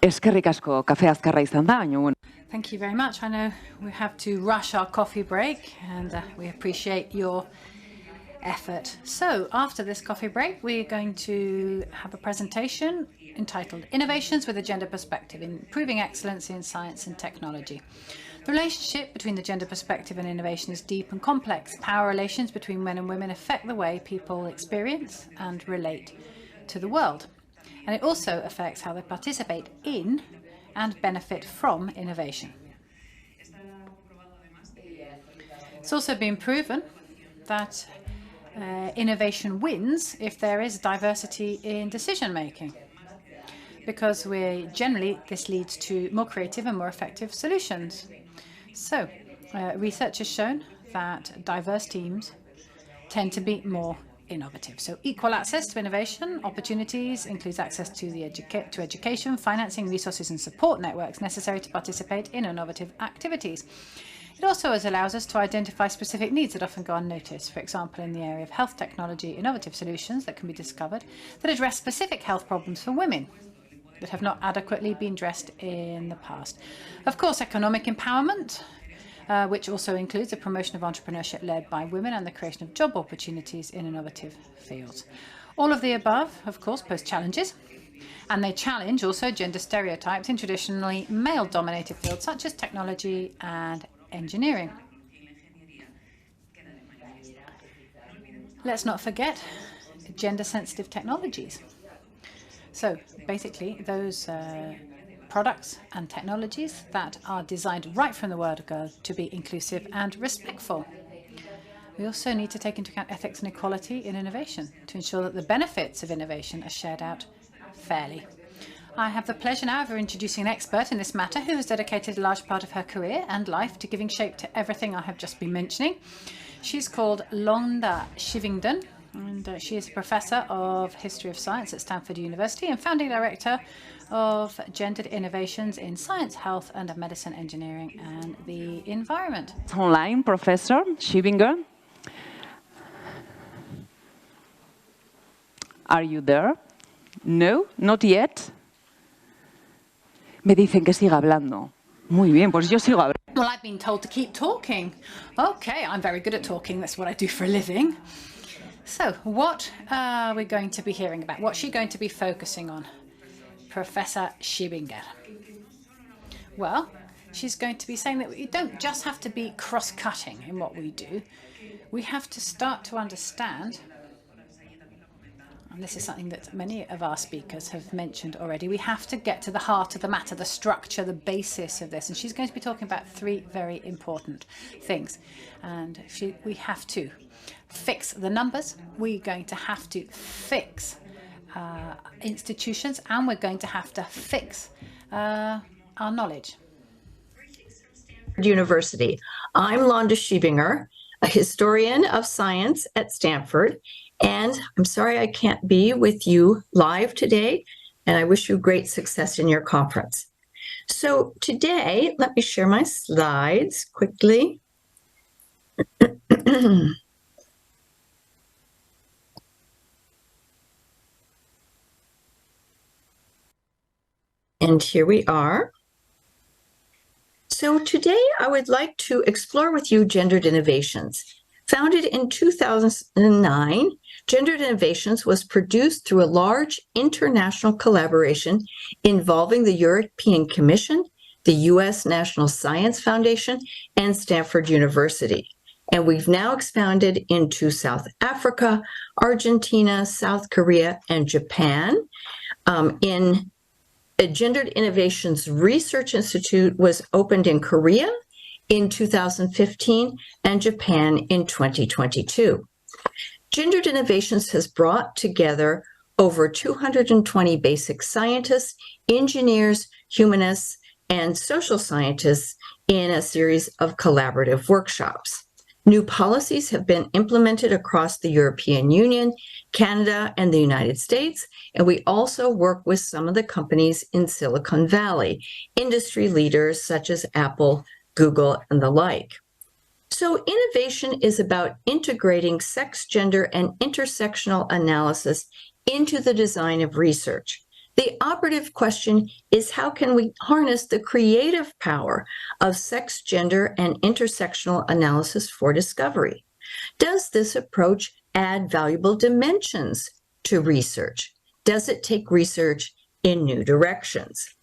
Eskerrik asko, kafe azkarra izan da, baina bueno. Thank you very much. I know we have to rush our coffee break, and we appreciate your effort. So after this coffee break, we're going to have a presentation entitled Innovations with a Gender Perspective, Improving Excellence in Science and Technology. The relationship between the gender perspective and innovation is deep and complex. Power relations between men and women affect the way people experience and relate to the world. And it also affects how they participate in and benefit from innovation. It's also been proven that innovation wins if there is diversity in decision making, because this leads to more creative and more effective solutions. So research has shown that diverse teams tend to be more innovative. So equal access to innovation opportunities includes access to education, financing, resources and support networks necessary to participate in innovative activities. It also allows us to identify specific needs that often go unnoticed. For example, in the area of health technology, innovative solutions that can be discovered that address specific health problems for women that have not adequately been addressed in the past. Of course, economic empowerment, which also includes the promotion of entrepreneurship led by women and the creation of job opportunities in innovative fields. All of the above, of course, pose challenges, and they challenge also gender stereotypes in traditionally male-dominated fields such as technology and engineering. Let's not forget gender-sensitive technologies. So basically, those products and technologies that are designed right from the word go to be inclusive and respectful. We also need to take into account ethics and equality in innovation to ensure that the benefits of innovation are shared out fairly. I have the pleasure now of introducing an expert in this matter who has dedicated a large part of her career and life to giving shape to everything I have just been mentioning. She's called Londa Schiebinger, and she is a professor of history of science at Stanford University and founding director of gendered innovations in science, health and medicine, engineering and the environment. Online, Professor Schiebinger. Are you there? No, not yet. Me dicen que siga hablando. Muy bien, pues yo sigo hablando. Well, I've been told to keep talking. Okay, I'm very good at talking. That's what I do for a living. So what are we going to be hearing about? What's she going to be focusing on? Professor Schiebinger. Well, she's going to be saying that we don't just have to be cross-cutting in what we do. We have to start to understand, and this is something that many of our speakers have mentioned already, we have to get to the heart of the matter, the structure, the basis of this. And she's going to be talking about three very important things. And we have to fix the numbers, we're going to have to fix institutions, and we're going to have to fix our knowledge. University. I'm Londa Schiebinger, a historian of science at Stanford, and I'm sorry I can't be with you live today, and I wish you great success in your conference. So today, let me share my slides quickly. And here we are. So today I would like to explore with you gendered innovations. Founded in 2009, Gendered Innovations was produced through a large international collaboration involving the European Commission, the U.S. National Science Foundation, and Stanford University. And we've now expanded into South Africa, Argentina, South Korea, and Japan. A Gendered Innovations Research Institute was opened in Korea in 2015 and Japan in 2022. Gendered Innovations has brought together over 220 basic scientists, engineers, humanists, and social scientists in a series of collaborative workshops. New policies have been implemented across the European Union, Canada, and the United States, and we also work with some of the companies in Silicon Valley, industry leaders such as Apple, Google, and the like. So innovation is about integrating sex, gender, and intersectional analysis into the design of research. The operative question is, how can we harness the creative power of sex, gender, and intersectional analysis for discovery? Does this approach add valuable dimensions to research? Does it take research in new directions?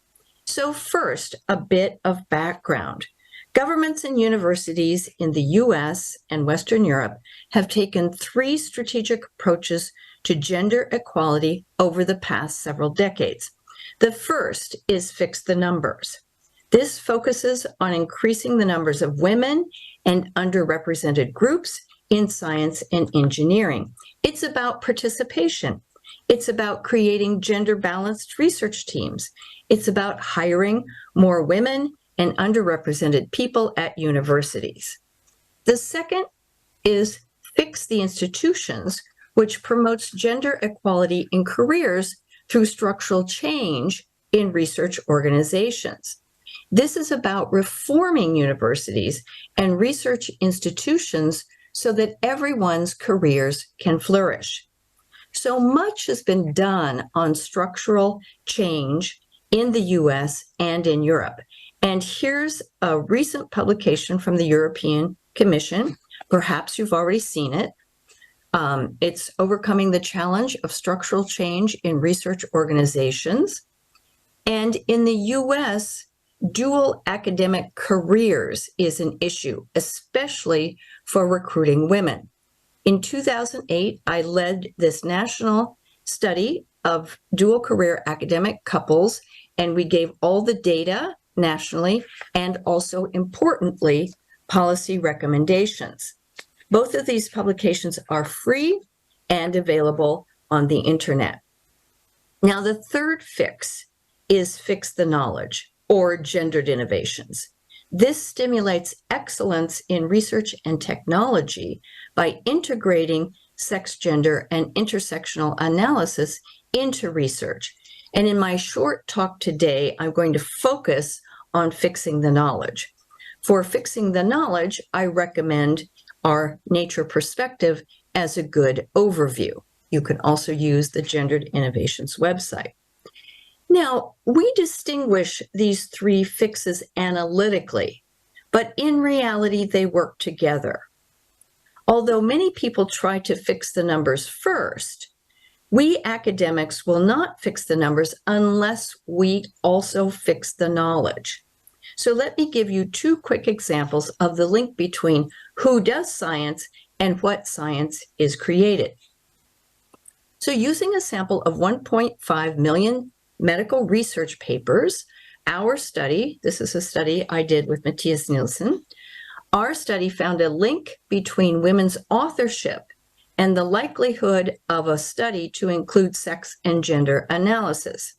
So first, a bit of background. Governments and universities in the US and Western Europe have taken 3 strategic approaches to gender equality over the past several decades. The first is fix the numbers. This focuses on increasing the numbers of women and underrepresented groups in science and engineering. It's about participation. It's about creating gender-balanced research teams. It's about hiring more women and underrepresented people at universities. The second is fix the institutions, which promotes gender equality in careers through structural change in research organizations. This is about reforming universities and research institutions so that everyone's careers can flourish. So much has been done on structural change in the US and in Europe. And here's a recent publication from the European Commission. Perhaps you've already seen it. It's Overcoming the Challenge of Structural Change in Research Organizations. And in the US, dual academic careers is an issue, especially for recruiting women. In 2008, I led this national study of dual career academic couples, and we gave all the data nationally and also, importantly, policy recommendations. Both of these publications are free and available on the internet. Now, the third fix is fix the knowledge, or gendered innovations. This stimulates excellence in research and technology by integrating sex, gender, and intersectional analysis into research. And in my short talk today, I'm going to focus on fixing the knowledge. For fixing the knowledge, I recommend our nature perspective as a good overview. You can also use the Gendered Innovations website. Now, we distinguish these 3 fixes analytically, but in reality, they work together. Although many people try to fix the numbers first, we academics will not fix the numbers unless we also fix the knowledge. So let me give you 2 quick examples of the link between who does science and what science is created. So using a sample of 1.5 million medical research papers, our study, this is a study I did with Matthias Nielsen, our study found a link between women's authorship and the likelihood of a study to include sex and gender analysis.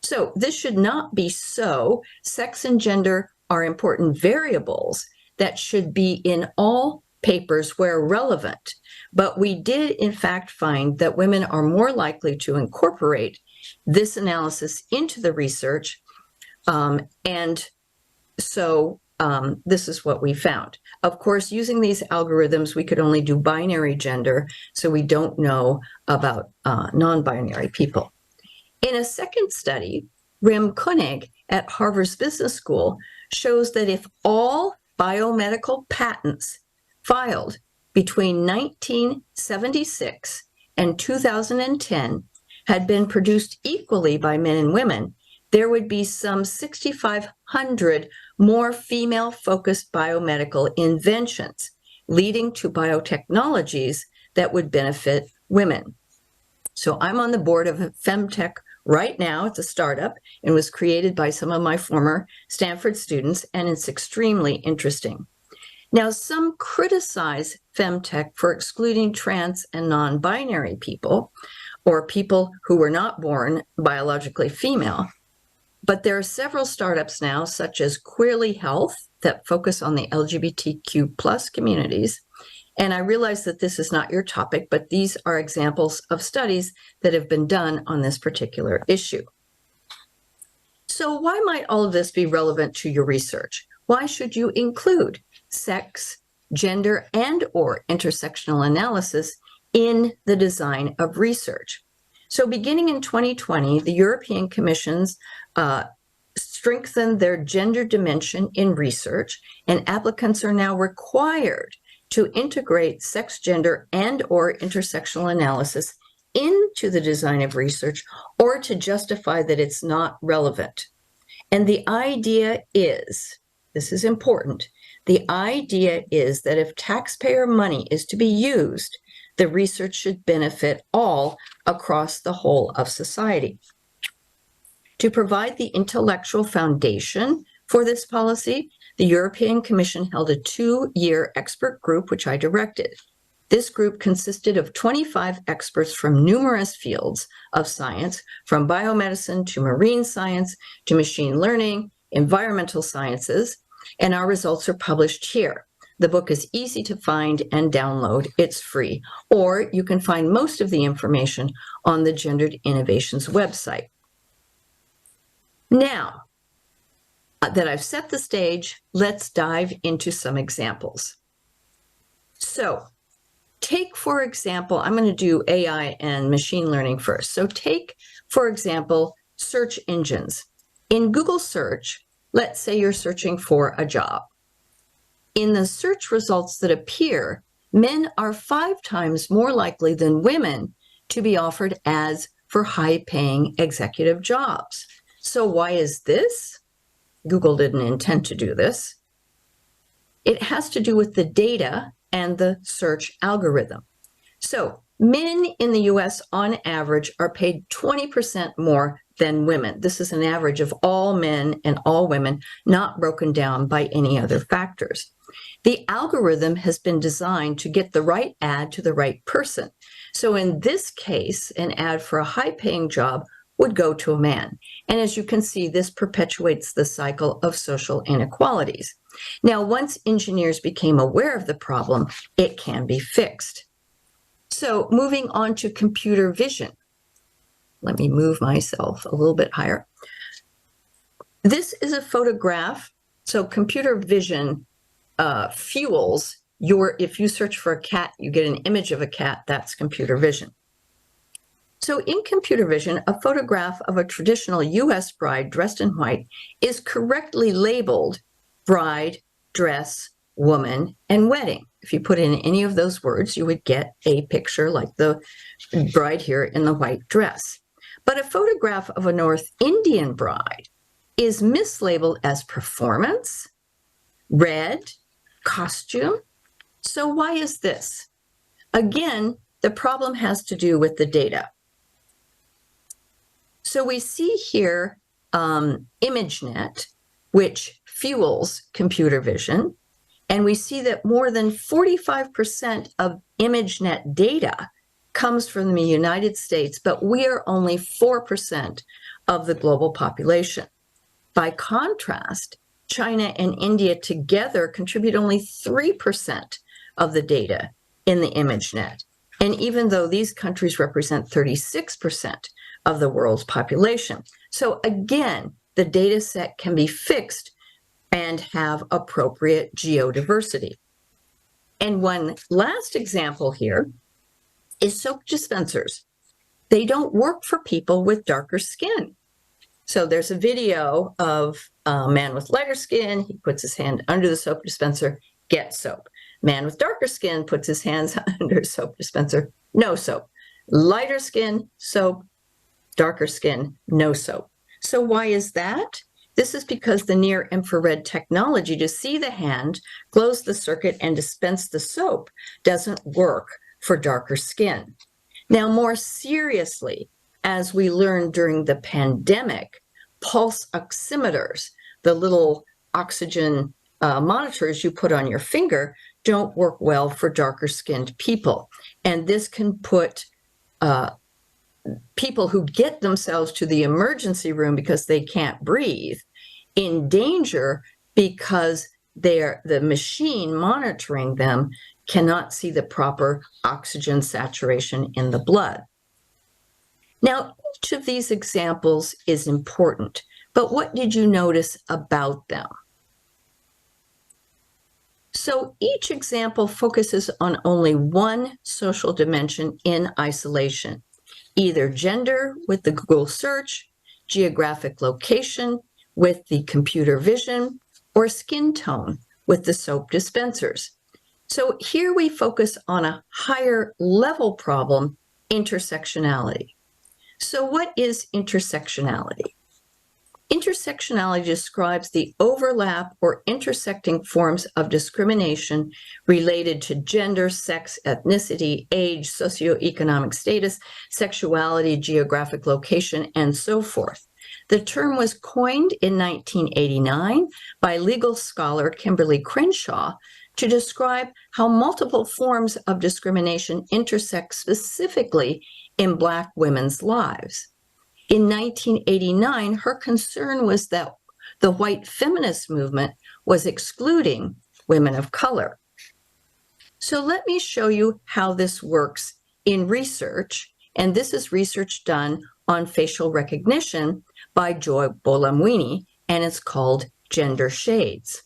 So this should not be so. Sex and gender are important variables that should be in all papers where relevant. But we did, in fact, find that women are more likely to incorporate this analysis into the research. This is what we found. Of course, using these algorithms, we could only do binary gender, so we don't know about non-binary people. In a second study, Rim Koenig at Harvard's Business School shows that if all biomedical patents filed between 1976 and 2010 had been produced equally by men and women, there would be some 6,500 more female-focused biomedical inventions, leading to biotechnologies that would benefit women. So I'm on the board of Femtech right now. It's a startup and was created by some of my former Stanford students, and it's extremely interesting. Now, some criticize Femtech for excluding trans and non-binary people, or people who were not born biologically female. But there are several startups now, such as Queerly Health, that focus on the LGBTQ plus communities. And I realize that this is not your topic, but these are examples of studies that have been done on this particular issue. So why might all of this be relevant to your research? Why should you include sex, gender, and/or intersectional analysis in the design of research? So beginning in 2020, the European Commission's strengthened their gender dimension in research, and applicants are now required to integrate sex, gender, and/or intersectional analysis into the design of research or to justify that it's not relevant. And the idea is, this is important, the idea is that if taxpayer money is to be used, the research should benefit all across the whole of society. To provide the intellectual foundation for this policy, the European Commission held a 2-year expert group, which I directed. This group consisted of 25 experts from numerous fields of science, from biomedicine to marine science to machine learning, environmental sciences, and our results are published here. The book is easy to find and download. It's free, or you can find most of the information on the Gendered Innovations website. Now that I've set the stage, let's dive into some examples. So take, for example, I'm going to do AI and machine learning first. So take, for example, search engines. In Google search, let's say you're searching for a job. In the search results that appear, men are 5 times more likely than women to be offered ads for high-paying executive jobs. So why is this? Google didn't intend to do this. It has to do with the data and the search algorithm. So men in the US on average are paid 20% more than women. This is an average of all men and all women, not broken down by any other factors. The algorithm has been designed to get the right ad to the right person. So in this case, an ad for a high-paying job would go to a man. And as you can see, this perpetuates the cycle of social inequalities. Now, once engineers became aware of the problem, it can be fixed. So moving on to computer vision. Let me move myself a little bit higher. This is a photograph. So computer vision fuels if you search for a cat, you get an image of a cat, that's computer vision. So in computer vision, a photograph of a traditional US bride dressed in white is correctly labeled bride, dress, woman, and wedding. If you put in any of those words, you would get a picture like the bride here in the white dress. But a photograph of a North Indian bride is mislabeled as performance, red, costume. So why is this? Again, the problem has to do with the data. So we see here ImageNet, which fuels computer vision, and we see that more than 45% of ImageNet data comes from the United States, but we are only 4% of the global population. By contrast, China and India together contribute only 3% of the data in the ImageNet. And even though these countries represent 36% of the world's population. So again, the data set can be fixed and have appropriate geodiversity. And one last example here is soap dispensers. They don't work for people with darker skin. So there's a video of a man with lighter skin. He puts his hand under the soap dispenser, gets soap. Man with darker skin puts his hands under a soap dispenser, no soap. Lighter skin, soap. Darker skin, no soap. So why is that? This is because the near-infrared technology to see the hand, close the circuit, and dispense the soap doesn't work for darker skin. Now, more seriously, as we learned during the pandemic, pulse oximeters, the little oxygen monitors you put on your finger, don't work well for darker-skinned people. And this can put people who get themselves to the emergency room because they can't breathe in danger because the machine monitoring them cannot see the proper oxygen saturation in the blood. Now, each of these examples is important, but what did you notice about them? So each example focuses on only one social dimension in isolation. either gender with the Google search, geographic location with the computer vision, or skin tone with the soap dispensers. So here we focus on a higher level problem, intersectionality. So what is intersectionality? Intersectionality describes the overlap or intersecting forms of discrimination related to gender, sex, ethnicity, age, socioeconomic status, sexuality, geographic location, and so forth. The term was coined in 1989 by legal scholar Kimberly Crenshaw to describe how multiple forms of discrimination intersect specifically in Black women's lives. In 1989, her concern was that the white feminist movement was excluding women of color. So let me show you how this works in research, and this is research done on facial recognition by Joy Bolamwini, and it's called Gender Shades.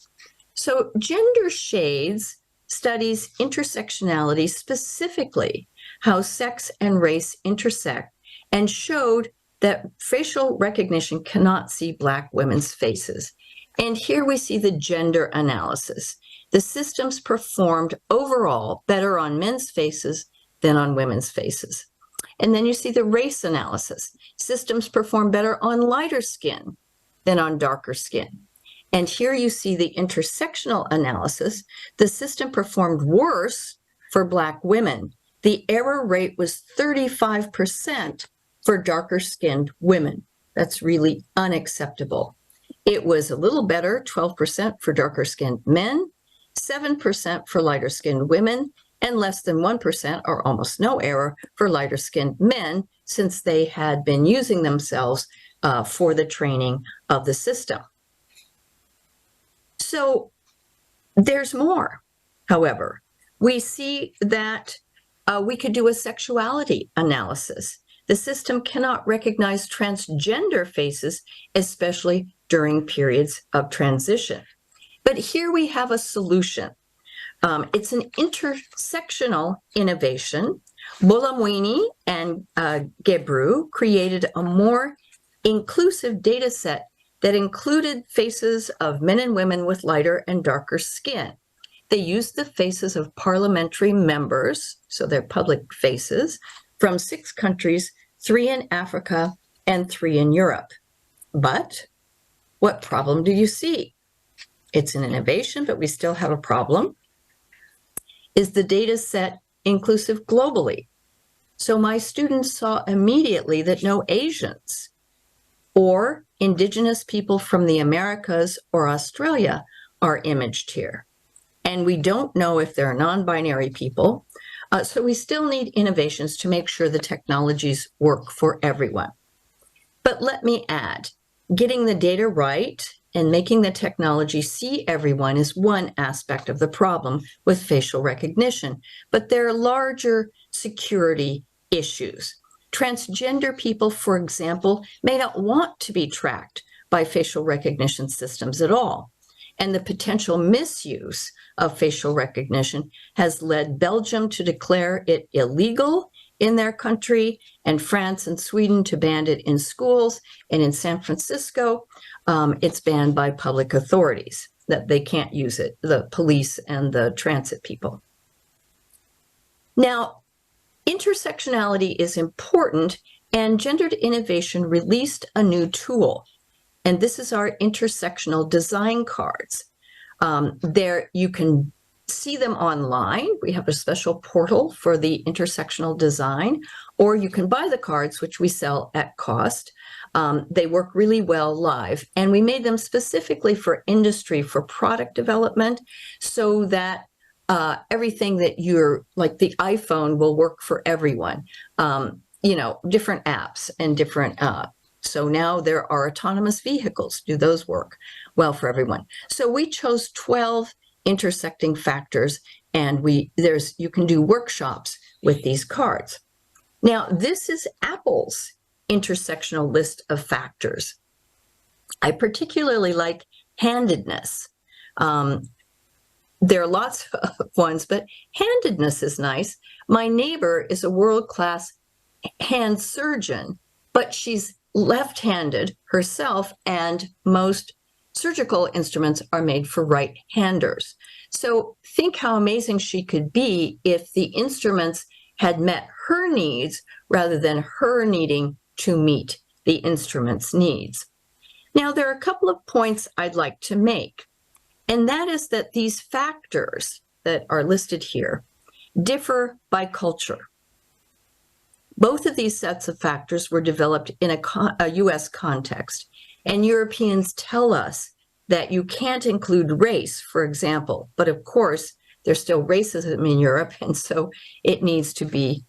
So Gender Shades studies intersectionality, specifically how sex and race intersect, and showed that facial recognition cannot see Black women's faces. And here we see the gender analysis. The systems performed overall better on men's faces than on women's faces. And then you see the race analysis. Systems perform better on lighter skin than on darker skin. And here you see the intersectional analysis. The system performed worse for Black women. The error rate was 35% for darker skinned women. That's really unacceptable. It was a little better, 12% for darker skinned men, 7% for lighter skinned women, and less than 1% or almost no error for lighter skinned men, since they had been using themselves for the training of the system. So there's more, however. We see that we could do a sexuality analysis. The system cannot recognize transgender faces, especially during periods of transition. But here we have a solution. It's an intersectional innovation. Bolamwini and Gebru created a more inclusive data set that included faces of men and women with lighter and darker skin. They used the faces of parliamentary members, so they're public faces, from 6 countries, 3 in Africa and 3 in Europe. But what problem do you see? It's an innovation, but we still have a problem. Is the data set inclusive globally? So my students saw immediately that no Asians or Indigenous people from the Americas or Australia are imaged here. And we don't know if they're non-binary people. So we still need innovations to make sure the technologies work for everyone. But let me add, getting the data right and making the technology see everyone is one aspect of the problem with facial recognition. But there are larger security issues. Transgender people, for example, may not want to be tracked by facial recognition systems at all. And the potential misuse of facial recognition has led Belgium to declare it illegal in their country, and France and Sweden to ban it in schools. And in San Francisco, it's banned by public authorities, that they can't use it, the police and the transit people. Now, intersectionality is important, and Gendered Innovation released a new tool. And this is our intersectional design cards. There you can see them online. We have a special portal for the intersectional design, or you can buy the cards, which we sell at cost. They work really well live, and we made them specifically for industry, for product development, so that everything that you're, like the iPhone will work for everyone. You know, different apps and different so now there are autonomous vehicles. Do those work well for everyone? So we chose 12 intersecting factors, and you can do workshops with these cards. Now, this is Apple's intersectional list of factors. I particularly like handedness. There are lots of ones, but handedness is nice. My neighbor is a world-class hand surgeon, but she's left-handed herself, and most surgical instruments are made for right-handers. So think how amazing she could be if the instruments had met her needs rather than her needing to meet the instrument's needs. Now, there are a couple of points I'd like to make, and that is that these factors that are listed here differ by culture. Both of these sets of factors were developed in a US context, and Europeans tell us that you can't include race, for example, but of course, there's still racism in Europe, and so it needs to be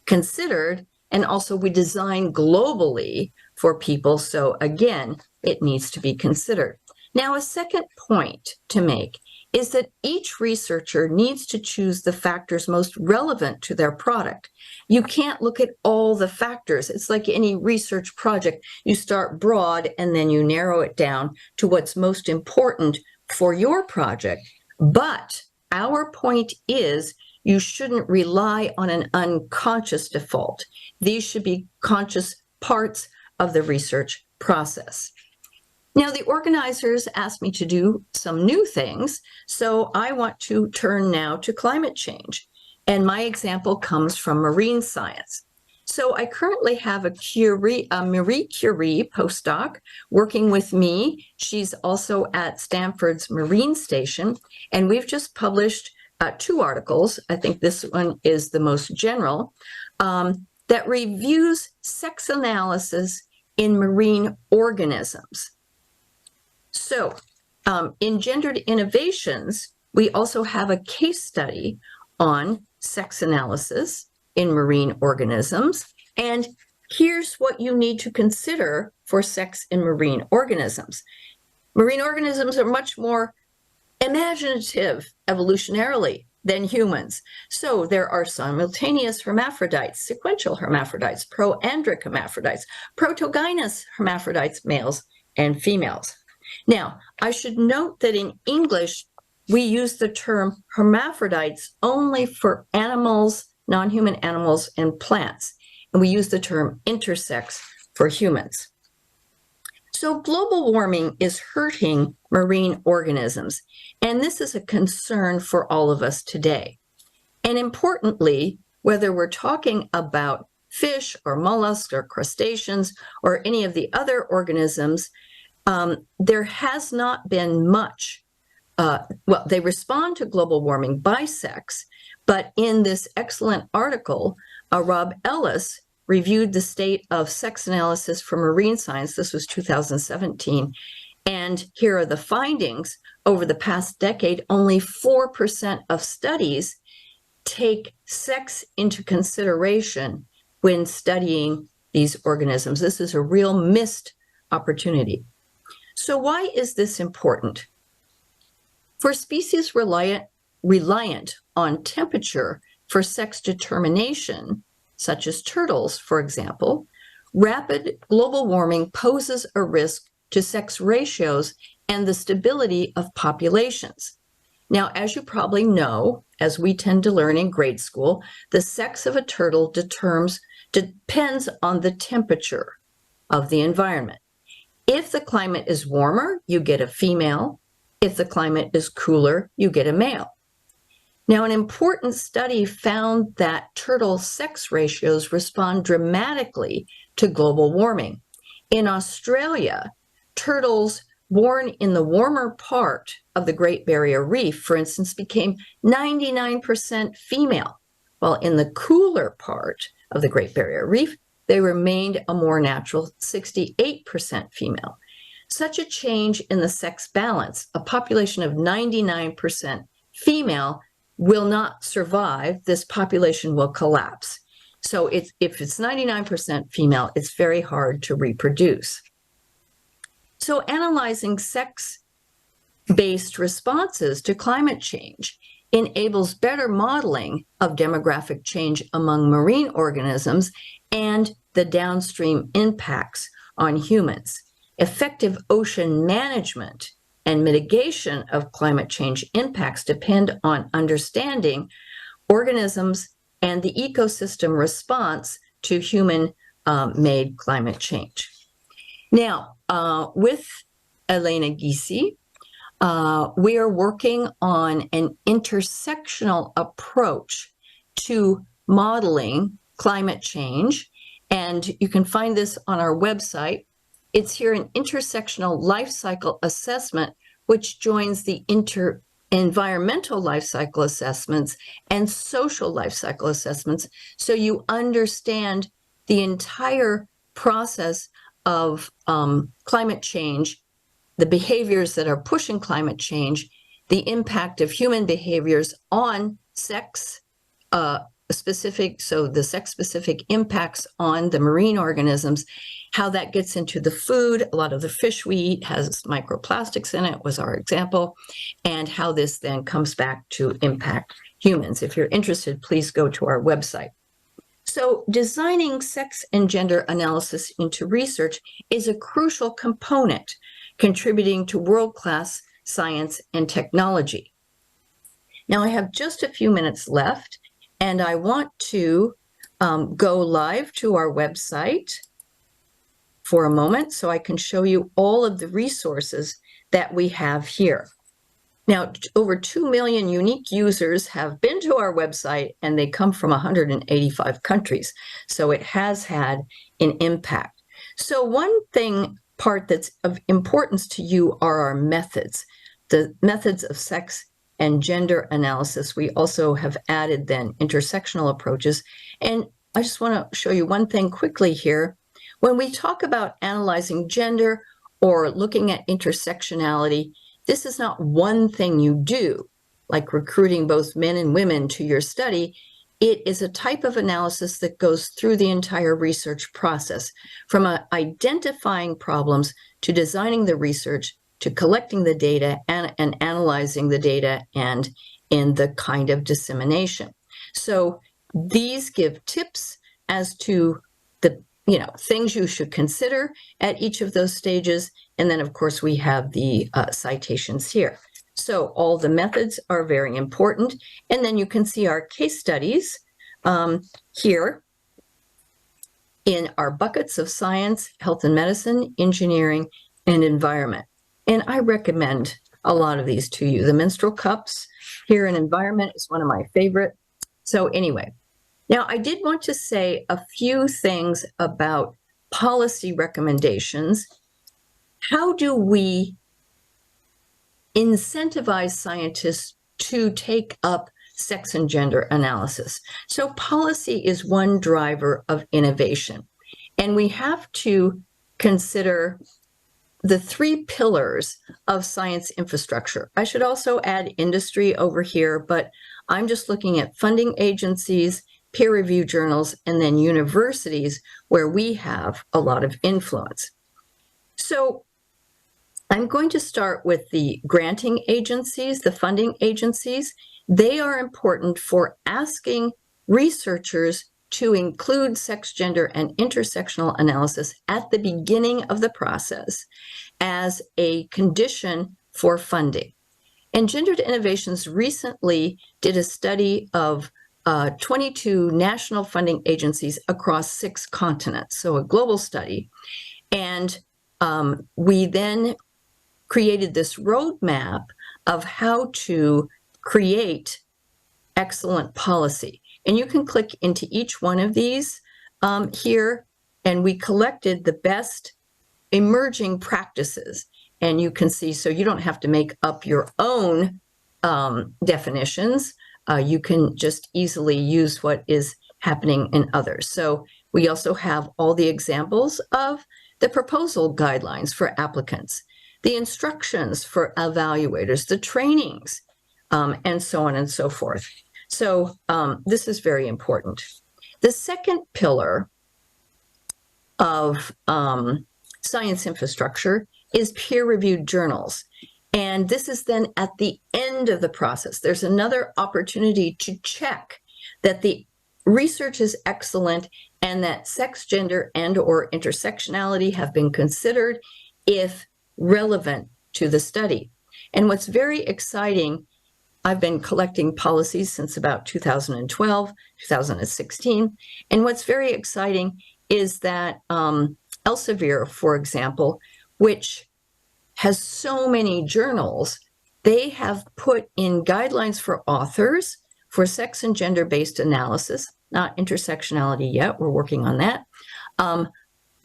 considered. And also, we design globally for people, so again, it needs to be considered. Now, a second point to make is that each researcher needs to choose the factors most relevant to their product. You can't look at all the factors. It's like any research project. You start broad and then you narrow it down to what's most important for your project. But our point is you shouldn't rely on an unconscious default. These should be conscious parts of the research process. Now, the organizers asked me to do some new things, so I want to turn now to climate change. And my example comes from marine science. So I currently have a Marie Curie postdoc working with me. She's also at Stanford's Marine Station, and we've just published 2 articles. I think this one is the most general, that reviews sex analysis in marine organisms. So in Gendered Innovations, we also have a case study on sex analysis in marine organisms. And here's what you need to consider for sex in marine organisms. Marine organisms are much more imaginative evolutionarily than humans. So there are simultaneous hermaphrodites, sequential hermaphrodites, proandric hermaphrodites, protogynous hermaphrodites, males and females. Now, I should note that in English, we use the term hermaphrodites only for animals, non-human animals, and plants. And we use the term intersex for humans. So global warming is hurting marine organisms, and this is a concern for all of us today. And importantly, whether we're talking about fish or mollusks or crustaceans or any of the other organisms, there has not been much, well, they respond to global warming by sex, but in this excellent article, Rob Ellis reviewed the state of sex analysis for marine science. This was 2017. And here are the findings. Over the past decade, only 4% of studies take sex into consideration when studying these organisms. This is a real missed opportunity. So why is this important? For species reliant on temperature for sex determination, such as turtles, for example, rapid global warming poses a risk to sex ratios and the stability of populations. Now, as you probably know, as we tend to learn in grade school, the sex of a turtle depends on the temperature of the environment. If the climate is warmer, you get a female. If the climate is cooler, you get a male. Now, an important study found that turtle sex ratios respond dramatically to global warming. In Australia, turtles born in the warmer part of the Great Barrier Reef, for instance, became 99% female, while in the cooler part of the Great Barrier Reef, they remained a more natural 68% female. Such a change in the sex balance, a population of 99% female, will not survive. This population will collapse. So if it's 99% female, it's very hard to reproduce. So analyzing sex-based responses to climate change enables better modeling of demographic change among marine organisms and the downstream impacts on humans. Effective ocean management and mitigation of climate change impacts depend on understanding organisms and the ecosystem response to human-made climate change. Now, with Elena Gysi, we are working on an intersectional approach to modeling climate change, and you can find this on our website. It's here an intersectional life cycle assessment, which joins the environmental life cycle assessments and social life cycle assessments, so you understand the entire process of climate change, the behaviors that are pushing climate change, the impact of human behaviors on sex specific, so the sex-specific impacts on the marine organisms, how that gets into the food. A lot of the fish we eat has microplastics in it, was our example, and how this then comes back to impact humans. If you're interested, please go to our website. So designing sex and gender analysis into research is a crucial component contributing to world-class science and technology. Now, I have just a few minutes left, and I want to go live to our website for a moment so I can show you all of the resources that we have here. Now, over 2 million unique users have been to our website, and they come from 185 countries. So it has had an impact. So one part that's of importance to you are our methods, the methods of sex and gender analysis. We also have added then intersectional approaches. And I just want to show you one thing quickly here. When we talk about analyzing gender or looking at intersectionality, this is not one thing you do, like recruiting both men and women to your study. It is a type of analysis that goes through the entire research process, from identifying problems to designing the research to collecting the data and analyzing the data and in the kind of dissemination. So these give tips as to the things you should consider at each of those stages. And then, of course, we have the citations here. So all the methods are very important. And then you can see our case studies here in our buckets of science, health and medicine, engineering, and environment. And I recommend a lot of these to you. The menstrual cups here in environment is one of my favorite. So anyway, now I did want to say a few things about policy recommendations. How do we incentivize scientists to take up sex and gender analysis? So policy is one driver of innovation, and we have to consider the 3 pillars of science infrastructure. I should also add industry over here, but I'm just looking at funding agencies, peer review journals, and then universities where we have a lot of influence. So I'm going to start with the granting agencies, the funding agencies. They are important for asking researchers to include sex, gender, and intersectional analysis at the beginning of the process as a condition for funding. And Gendered Innovations recently did a study of 22 national funding agencies across 6 continents, so a global study. And we then created this roadmap of how to create excellent policy. And you can click into each one of these here, and we collected the best emerging practices. And you can see, so you don't have to make up your own definitions. You can just easily use what is happening in others. So we also have all the examples of the proposal guidelines for applicants, the instructions for evaluators, the trainings, and so on and so forth. So this is very important. The second pillar of science infrastructure is peer-reviewed journals. And this is then at the end of the process. There's another opportunity to check that the research is excellent and that sex, gender, and/or intersectionality have been considered if relevant to the study. And what's very exciting I've been collecting policies since about 2012, 2016. And what's very exciting is that Elsevier, for example, which has so many journals, they have put in guidelines for authors for sex and gender-based analysis, not intersectionality yet, we're working on that,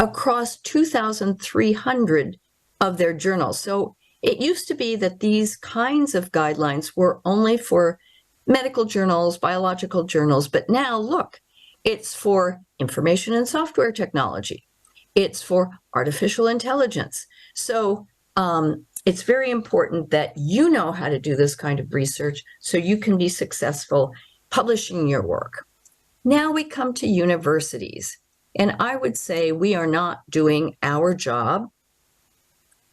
across 2,300 of their journals. So it used to be that these kinds of guidelines were only for medical journals, biological journals, but now look, it's for information and software technology. It's for artificial intelligence. So it's very important that you know how to do this kind of research so you can be successful publishing your work. Now we come to universities, and I would say we are not doing our job.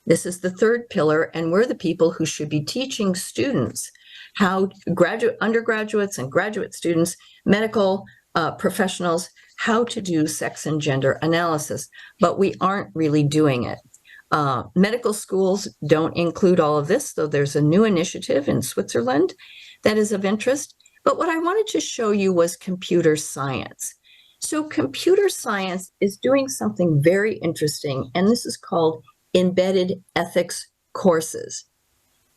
This is the third pillar, and we're the people who should be teaching students how, undergraduates and graduate students, medical professionals, how to do sex and gender analysis, but we aren't really doing it. Medical schools don't include all of this, though there's a new initiative in Switzerland that is of interest. But what I wanted to show you was computer science. So computer science is doing something very interesting, and this is called embedded ethics courses.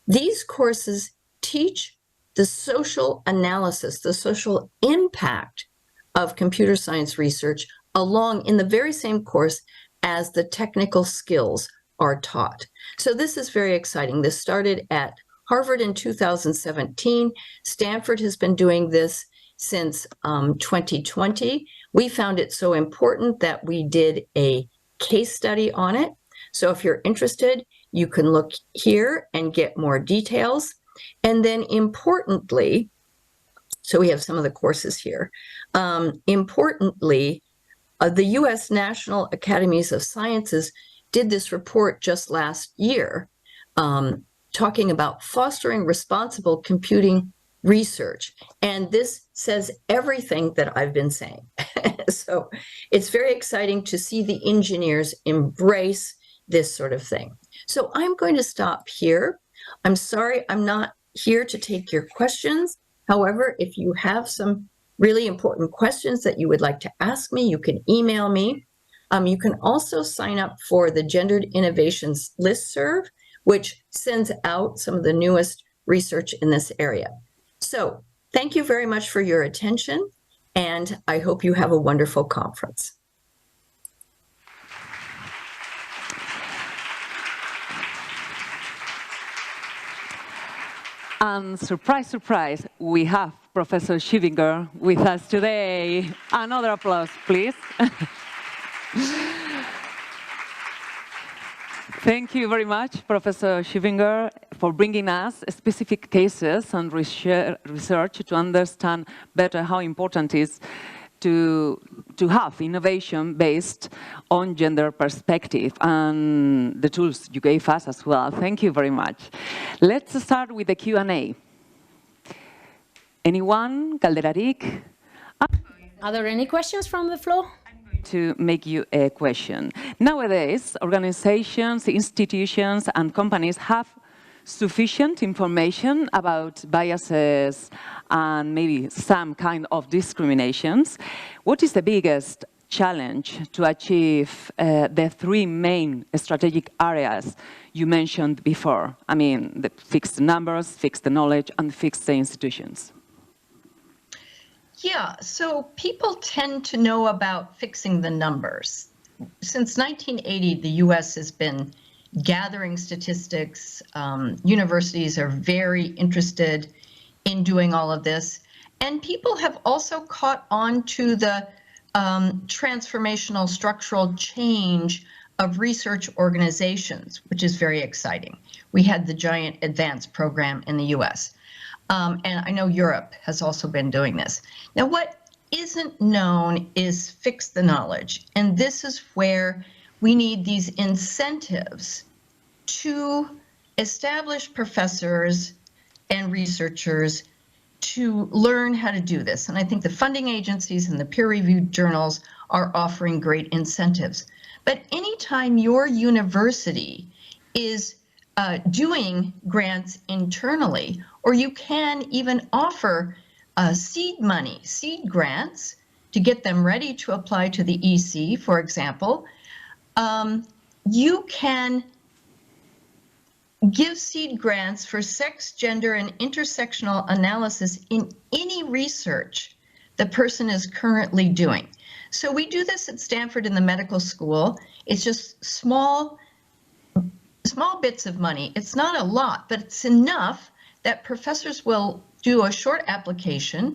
These courses teach the social analysis, the social impact of computer science research along in the very same course as the technical skills are taught. So this is very exciting. This started at Harvard in 2017. Stanford has been doing this since 2020. We found it so important that we did a case study on it. So if you're interested, you can look here and get more details. And then importantly, so we have some of the courses here. Importantly, the U.S. National Academies of Sciences did this report just last year, talking about fostering responsible computing research. And this says everything that I've been saying. So it's very exciting to see the engineers embrace this sort of thing. So I'm going to stop here. I'm sorry I'm not here to take your questions. However, if you have some really important questions that you would like to ask me, you can email me. You can also sign up for the Gendered Innovations listserv, which sends out some of the newest research in this area. So thank you very much for your attention, and I hope you have a wonderful conference. And surprise, surprise, we have Professor Schiebinger with us today. Another applause, please. Thank you very much, Professor Schiebinger, for bringing us specific cases and research to understand better how important it is to have innovation based on gender perspective and the tools you gave us as well. Thank you very much. Let's start with the Q&A. Anyone? Calderarik? Are there any questions from the floor? To make you a question. Nowadays, organizations, institutions, and companies have sufficient information about biases and maybe some kind of discriminations. What is the biggest challenge to achieve the three main strategic areas you mentioned before? I mean, the fix the numbers, fix the knowledge, and fix the institutions. Yeah, so people tend to know about fixing the numbers. Since 1980, the US has been gathering statistics. Universities are very interested in doing all of this. And people have also caught on to the transformational structural change of research organizations, which is very exciting. We had the giant advanced program in the US. And I know Europe has also been doing this. Now, what isn't known is fix the knowledge. And this is where we need these incentives to establish professors and researchers to learn how to do this. And I think the funding agencies and the peer-reviewed journals are offering great incentives. But anytime your university is doing grants internally, or you can even offer seed money, seed grants to get them ready to apply to the EC, for example. You can give seed grants for sex, gender, and intersectional analysis in any research the person is currently doing. So we do this at Stanford in the medical school. It's just small bits of money. It's not a lot, but it's enough that professors will do a short application,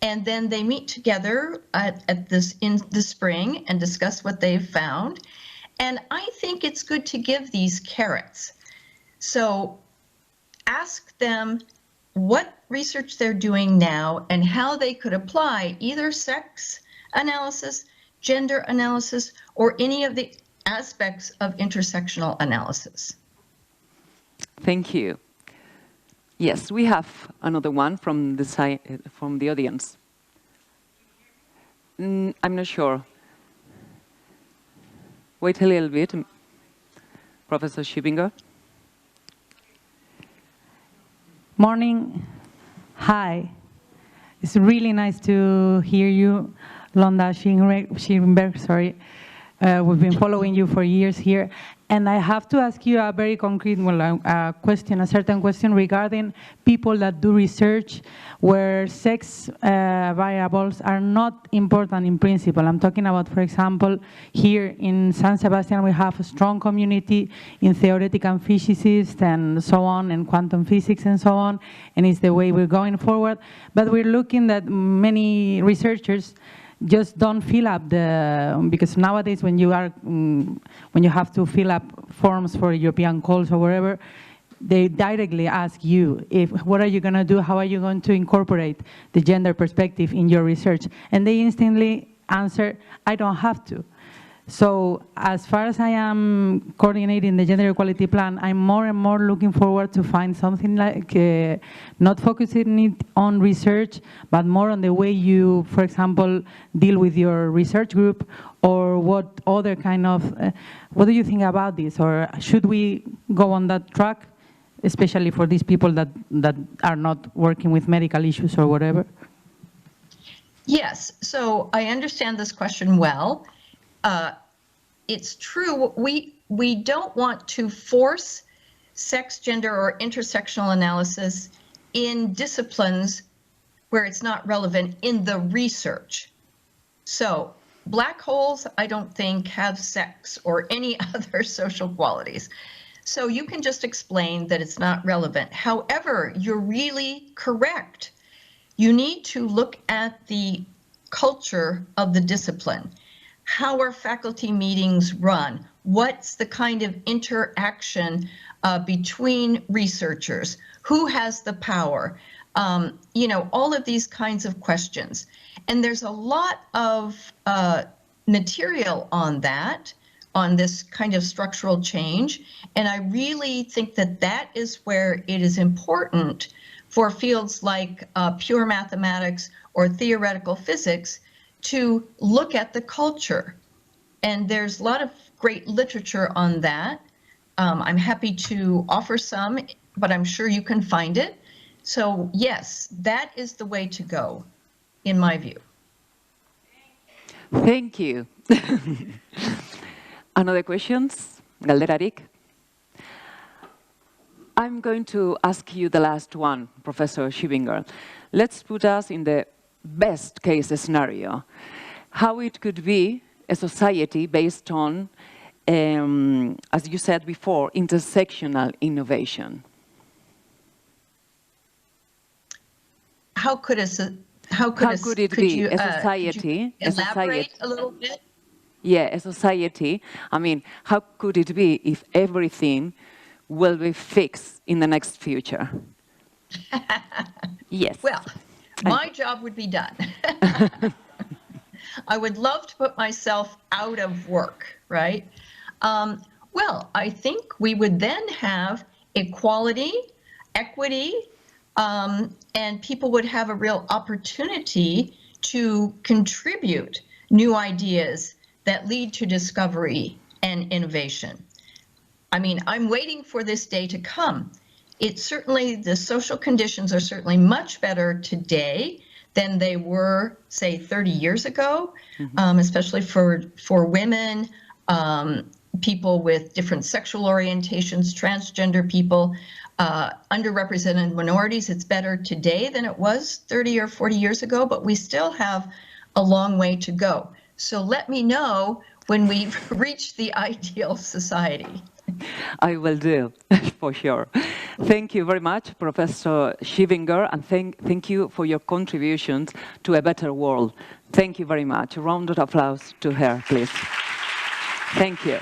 and then they meet together in the spring and discuss what they've found. And I think it's good to give these carrots. So ask them what research they're doing now and how they could apply either sex analysis, gender analysis, or any of the aspects of intersectional analysis. Thank you. Yes, we have another one from the audience. I'm not sure. Wait a little bit, Professor Schiebinger. Morning. Hi. It's really nice to hear you, Londa Schiebinger, sorry. We've been following you for years here. And I have to ask you a very concrete question, a certain question regarding people that do research where sex variables are not important in principle. I'm talking about, for example, here in San Sebastian, we have a strong community in theoretical physicists and so on, and quantum physics and so on, and it's the way we're going forward. But we're looking that many researchers just don't fill up because nowadays when you have to fill up forms for European calls or wherever, they directly ask you, what are you going to do, how are you going to incorporate the gender perspective in your research? And they instantly answer, I don't have to. So as far as I am coordinating the gender equality plan, I'm more and more looking forward to find something like, not focusing it on research, but more on the way you, for example, deal with your research group, or what other kind of, what do you think about this? Or should we go on that track, especially for these people that are not working with medical issues or whatever? Yes, so I understand this question well. It's true, we don't want to force sex, gender, or intersectional analysis in disciplines where it's not relevant in the research. So black holes, I don't think, have sex or any other social qualities. So you can just explain that it's not relevant. However, you're really correct. You need to look at the culture of the discipline. How are faculty meetings run? What's the kind of interaction between researchers? Who has the power? All of these kinds of questions. And there's a lot of material on that, on this kind of structural change. And I really think that that is where it is important for fields like pure mathematics or theoretical physics to look at the culture. And there's a lot of great literature on that. I'm happy to offer some, but I'm sure you can find it. So yes, that is the way to go, in my view. Thank you. Another questions? Galderarik? I'm going to ask you the last one, Professor Schiebinger. Let's put us in the best case scenario, how it could be a society based on, as you said before, intersectional innovation. How could it be a society? Elaborate a little bit? Yeah, a society. I mean, how could it be if everything will be fixed in the next future? Yes. Well, my job would be done. I would love to put myself out of work, right? Well, I think we would then have equality, equity, and people would have a real opportunity to contribute new ideas that lead to discovery and innovation. I mean, I'm waiting for this day to come. It's certainly, the social conditions are certainly much better today than they were, say, 30 years ago, especially for women, people with different sexual orientations, transgender people, underrepresented minorities. It's better today than it was 30 or 40 years ago, but we still have a long way to go. So let me know when we've reached the ideal society. I will do, for sure. Thank you very much, Professor Schiebinger, and thank you for your contributions to a better world. Thank you very much. A round of applause to her, please. Thank you.